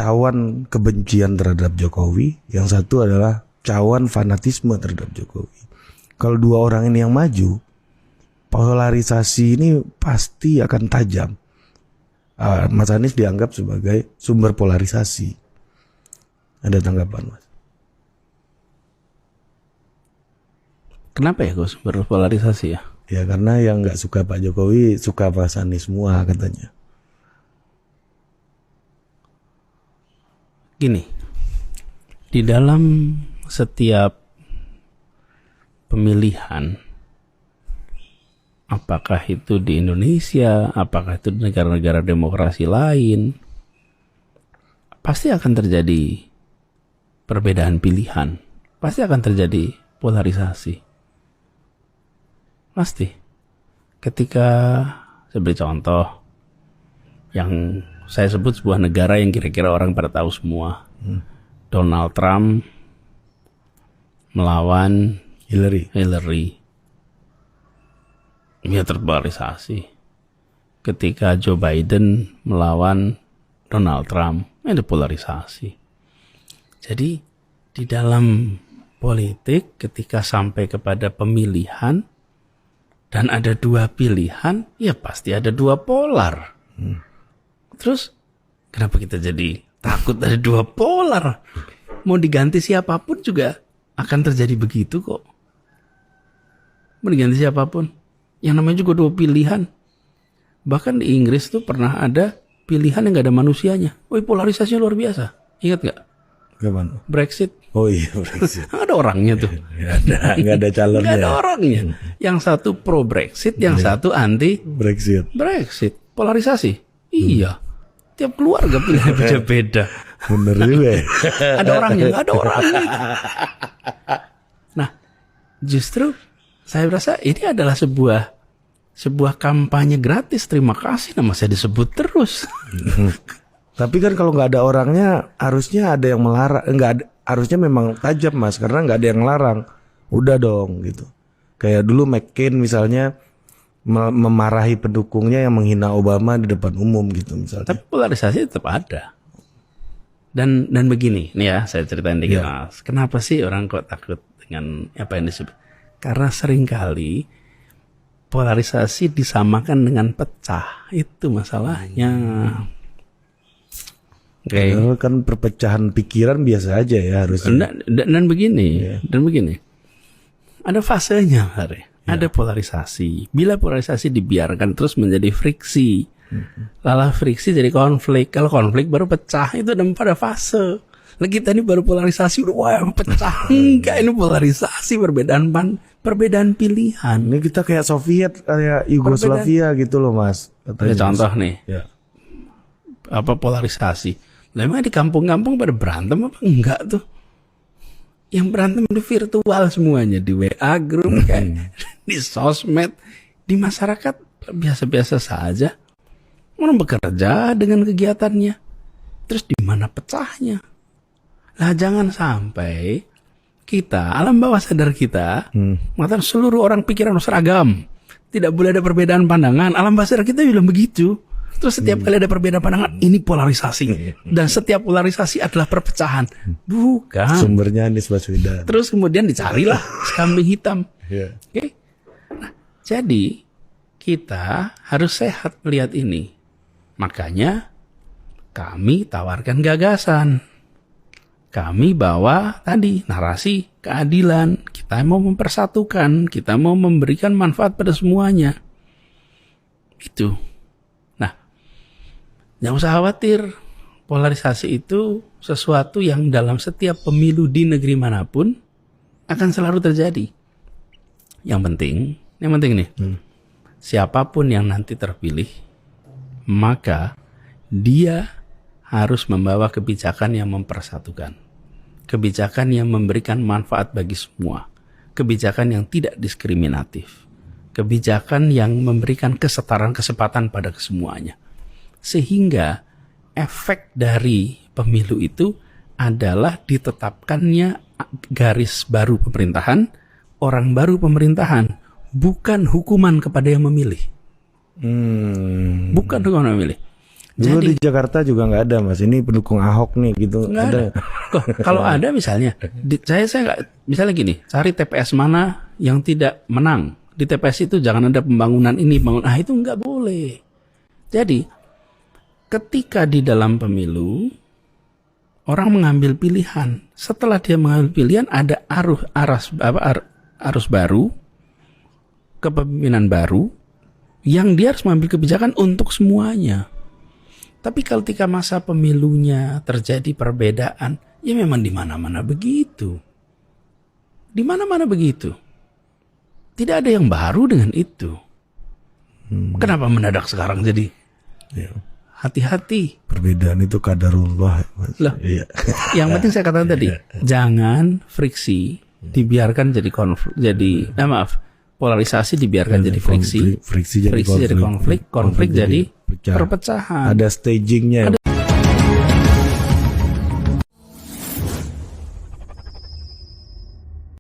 cawan kebencian terhadap Jokowi, yang satu adalah cawan fanatisme terhadap Jokowi. Kalau dua orang ini yang maju, polarisasi ini pasti akan tajam. Mas Anies dianggap sebagai sumber polarisasi. Ada tanggapan, Mas? Kenapa ya kok sumber polarisasi ya? Ya karena yang nggak suka Pak Jokowi suka Mas Anies semua katanya. Gini, di dalam setiap pemilihan, apakah itu di Indonesia, apakah itu di negara-negara demokrasi lain, pasti akan terjadi perbedaan pilihan, pasti akan terjadi polarisasi. Pasti. Ketika saya beri contoh yang saya sebut sebuah negara yang kira-kira orang pada tahu semua. Donald Trump melawan Hillary. Ya terpolarisasi. Ketika Joe Biden melawan Donald Trump, ada polarisasi. Jadi di dalam politik ketika sampai kepada pemilihan dan ada dua pilihan, ya pasti ada dua polar. Terus kenapa kita jadi takut ada dua polar? Mau diganti siapapun juga akan terjadi begitu kok. Mau diganti siapapun, yang namanya juga dua pilihan. Bahkan di Inggris tuh pernah ada pilihan yang gak ada manusianya. Wih, polarisasinya luar biasa. Ingat gak? Gimana? Brexit. Oh iya, Brexit. Ada orangnya tuh. Gak ada calonnya. Gak ada orangnya. Yang satu pro Brexit, yang satu anti Brexit. Polarisasi. Iya. Tiap keluarga pilihan beda-beda. Bener juga ya. Ada orangnya, gak ada orangnya. Nah, justru saya rasa ini adalah sebuah kampanye gratis. Terima kasih, nama saya disebut terus. Tapi kan kalau nggak ada orangnya, harusnya ada yang melarang. Harusnya memang tajam, Mas, karena nggak ada yang melarang. Udah dong gitu. Kayak dulu McCain misalnya memarahi pendukungnya yang menghina Obama di depan umum gitu misalnya. Tapi polarisasi tetap ada. Dan begini, nih ya saya ceritain dikit, Mas. Kenapa sih orang kok takut dengan apa yang disebut? Karena seringkali polarisasi disamakan dengan pecah. Itu masalahnya. Okay. Kan perpecahan pikiran biasa aja ya harusnya. Dan begini, ada fasenya, Hari. Ada polarisasi. Bila polarisasi dibiarkan terus menjadi friksi, lalu friksi jadi konflik. Kalau konflik baru pecah, itu udah pada fase. Lah kita ini baru polarisasi udah wah pecah. Enggak, ini polarisasi perbedaan pilihan. Ini kita kayak Soviet, kayak Yugoslavia gitu loh, Mas. Ada contoh nih. Ya. Apa polarisasi? Lah emang di kampung-kampung pada berantem apa enggak tuh? Yang berantem di virtual semuanya, di WA group kayak di sosmed, di masyarakat biasa-biasa saja. Orang bekerja dengan kegiatannya. Terus di mana pecahnya? Lah jangan sampai kita, alam bawah sadar kita, mengatakan seluruh orang pikiran seragam. Tidak boleh ada perbedaan pandangan. Alam bawah sadar kita bilang begitu. Terus setiap kali ada perbedaan pandangan, ini polarisasi. Dan setiap polarisasi adalah perpecahan. Bukan. Sumbernya Anies Baswedan. Terus kemudian dicarilah kambing hitam. Oke? Nah, jadi kita harus sehat melihat ini. Makanya kami tawarkan gagasan. Kami bawa tadi narasi keadilan. Kita mau mempersatukan. Kita mau memberikan manfaat pada semuanya. Itu. Jangan usah khawatir, polarisasi itu sesuatu yang dalam setiap pemilu di negeri manapun akan selalu terjadi. Yang penting nih, siapapun yang nanti terpilih, maka dia harus membawa kebijakan yang mempersatukan. Kebijakan yang memberikan manfaat bagi semua. Kebijakan yang tidak diskriminatif. Kebijakan yang memberikan kesetaraan kesempatan pada kesemuanya. Sehingga efek dari pemilu itu adalah ditetapkannya garis baru pemerintahan, orang baru pemerintahan, bukan hukuman kepada yang memilih. Bukan hukuman yang memilih. Dulu di Jakarta juga nggak ada Mas. Ini pendukung Ahok nih gitu. Nggak ada. Kok, kalau ada misalnya, saya nggak, misalnya gini, cari TPS mana yang tidak menang. Di TPS itu jangan ada pembangunan ini, itu nggak boleh. Jadi, ketika di dalam pemilu, orang mengambil pilihan. Setelah dia mengambil pilihan, ada arus baru, kepemimpinan baru, yang dia harus mengambil kebijakan untuk semuanya. Tapi ketika masa pemilunya terjadi perbedaan, ya memang di mana-mana begitu. Di mana-mana begitu. Tidak ada yang baru dengan itu. Kenapa mendadak sekarang jadi? Ya. Hati-hati. Perbedaan itu qadarullah. Loh, Iya. yang penting saya katakan tadi, jangan friksi dibiarkan jadi konflik, polarisasi dibiarkan jadi friksi, Friksi jadi konflik, konflik jadi perpecahan. Ada stagingnya.